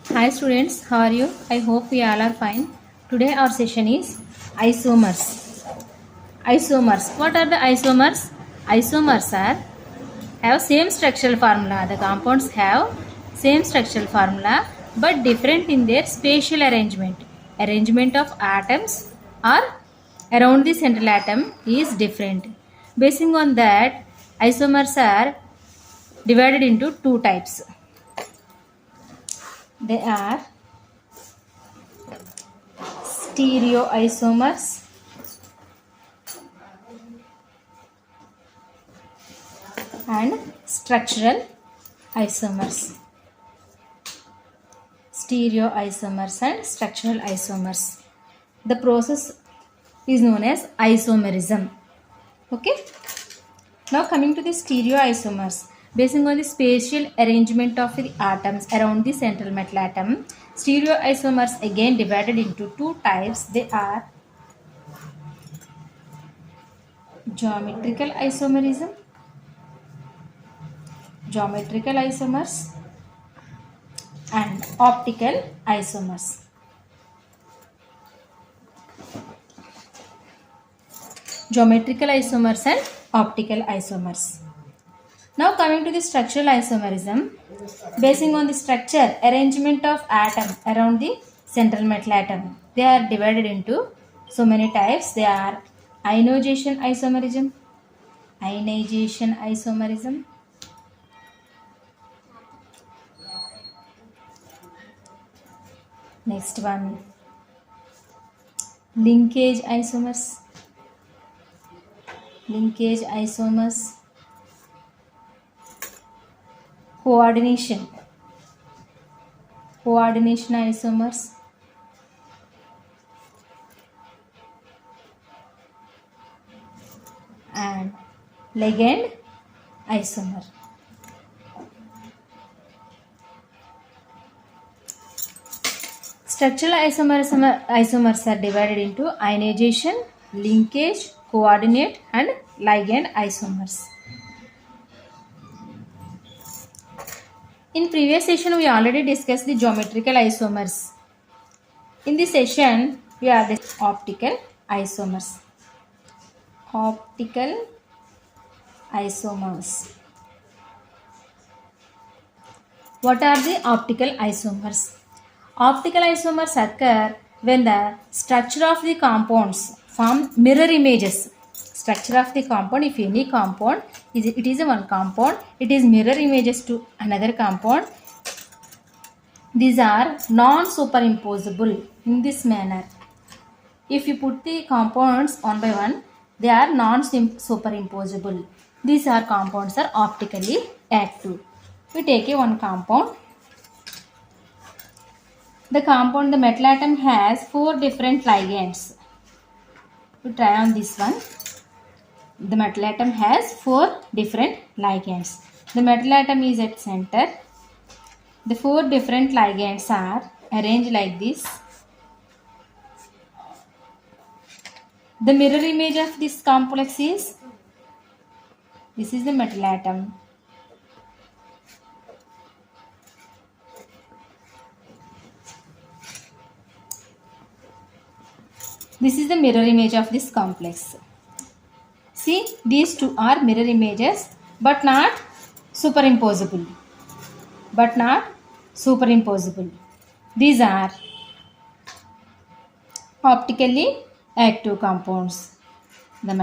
Hi students, how are you? I hope we all are fine. Today our session is isomers. Isomers. What are the isomers? Isomers are have same structural formula. The compounds have same structural formula but different in their spatial arrangement. Arrangement of atoms or around the central atom is different. Basing on that, isomers are divided into two types. They are stereoisomers and structural isomers. Stereoisomers and structural isomers. The process is known as isomerism. Okay. Now coming to the stereoisomers. Basing on the spatial arrangement of the atoms around the central metal atom, stereoisomers again divided into two types. They are geometrical isomerism, geometrical isomers and optical isomers. Geometrical isomers and optical isomers. Now coming to the structural isomerism, basing on the structure arrangement of atom around the central metal atom, they are divided into so many types. They are ionization isomerism, next one linkage isomers, coordination isomers, and ligand isomer. Structural isomers are divided into ionization, linkage, coordinate and ligand isomers. In previous session, we already discussed the geometrical isomers. In this session, we are discussing optical isomers. What are the optical isomers? Optical isomers occur when the structure of the compounds form mirror images. Structure of the compound, if any compound, it is one compound, it is mirror images to another compound. These are non-superimposable in this manner. If you put the compounds one by one, they are non-superimposable. These are compounds are optically active. We take one compound. The metal atom has 4 different ligands. We try on this one. The metal atom has 4 different ligands. The metal atom is at center. The 4 different ligands are arranged like this. The mirror image of this complex is, this is the metal atom. This is the mirror image of this complex. See, these two are mirror images but not superimposable. These are optically active compounds. The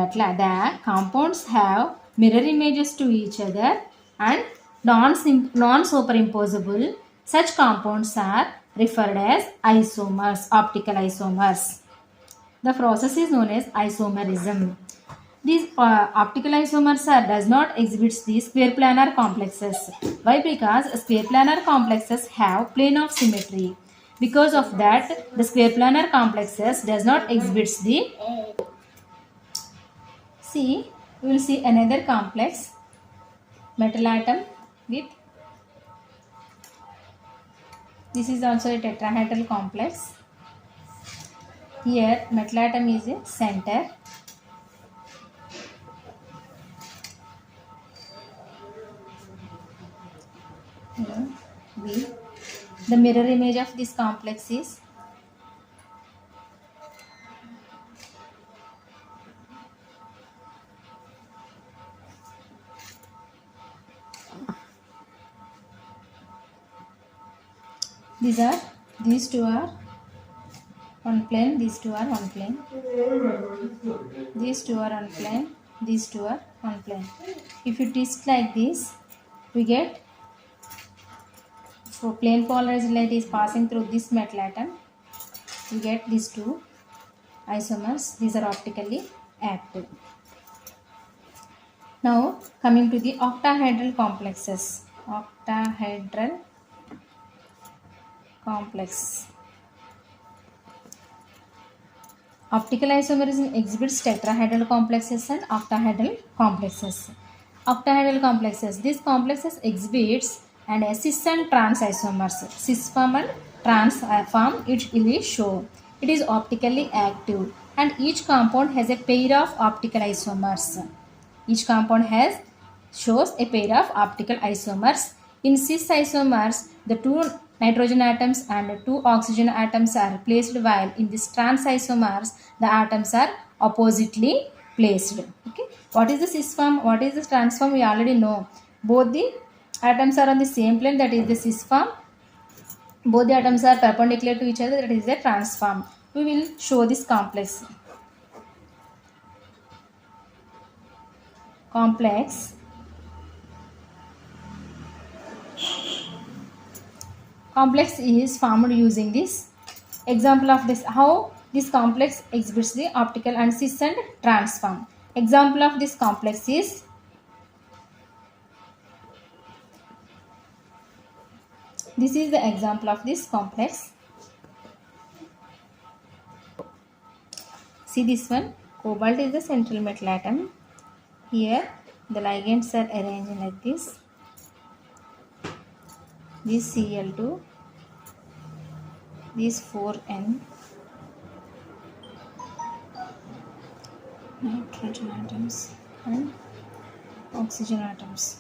compounds have mirror images to each other and non-superimposable. Such compounds are referred as isomers, optical isomers. The process is known as isomerism. These optical isomers does not exhibit the square planar complexes. Why? Because square planar complexes have plane of symmetry. Because of that, the square planar complexes does not exhibit the. See, we will see another complex metal atom with. This is also a tetrahedral complex. Here, metal atom is a center. B. The mirror image of this complex is these two are one plane, these two are one plane, these two are one plane, these two are one plane. If you twist like this, we get, for plane polarized light is passing through this metal atom, we get these two isomers. These are optically active. Now coming to the octahedral complexes. Octahedral complex. Optical isomerism exhibits tetrahedral complexes and octahedral complexes. Octahedral complexes. These complexes exhibits and cis and trans isomers. Cis form and trans form it is shown. It is optically active and each compound has a pair of optical isomers. Each compound shows a pair of optical isomers. In cis isomers, the two nitrogen atoms and two oxygen atoms are placed, while in this trans isomers, the atoms are oppositely placed. Okay. What is the cis form? What is the trans form? We already know. Both the atoms are on the same plane, that is the cis form. Both the atoms are perpendicular to each other, that is the trans form. We will show this complex. Complex is formed using this example of this, how this complex exhibits the optical and cis and trans form. Example of this complex is this is the example of this complex. See this one, cobalt is the central metal atom. Here the ligands are arranged like this. This Cl2, these 4N, nitrogen atoms and oxygen atoms.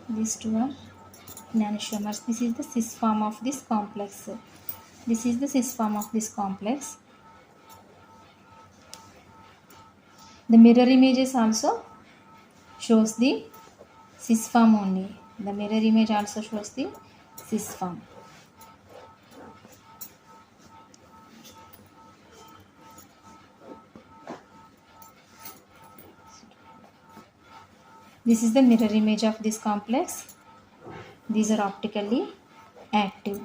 These two are nanosomers. This is the cis form of this complex. This is the cis form of this complex. The mirror images also shows the cis form only. The mirror image also shows the cis form. This is the mirror image of this complex. These are optically active.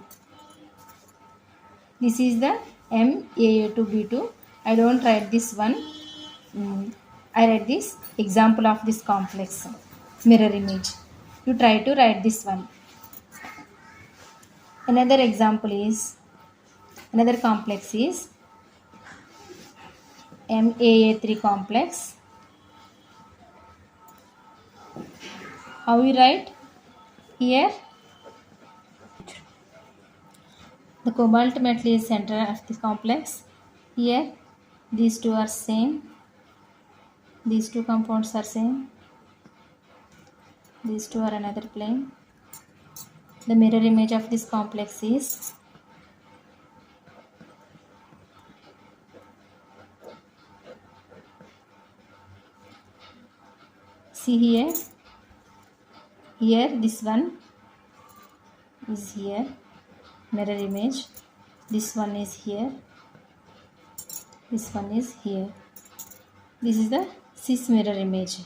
This is the MAA2B2. I don't write this one. I write this example of this complex mirror image. You try to write this one. Another complex is MAA3 complex. How we write? Here the cobalt metal is center of this complex. Here these two are same. These two compounds are same. These two are another plane. The mirror image of this complex is see here. Here this one is here, mirror image. This one is here. This one is here. This is the cis mirror image.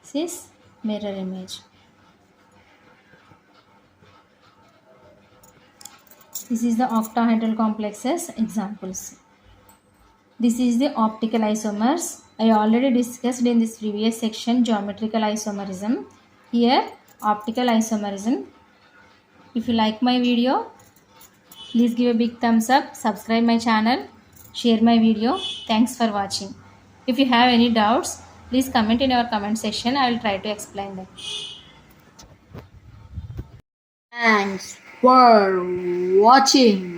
Cis mirror image. This is the octahedral complexes examples. This is the optical isomers. I already discussed in this previous section geometrical isomerism. Here optical isomerism. If you like my video, please give a big thumbs up, subscribe my channel, share my video. Thanks for watching. If you have any doubts, please comment in our comment section. I will try to explain them. Thanks for watching.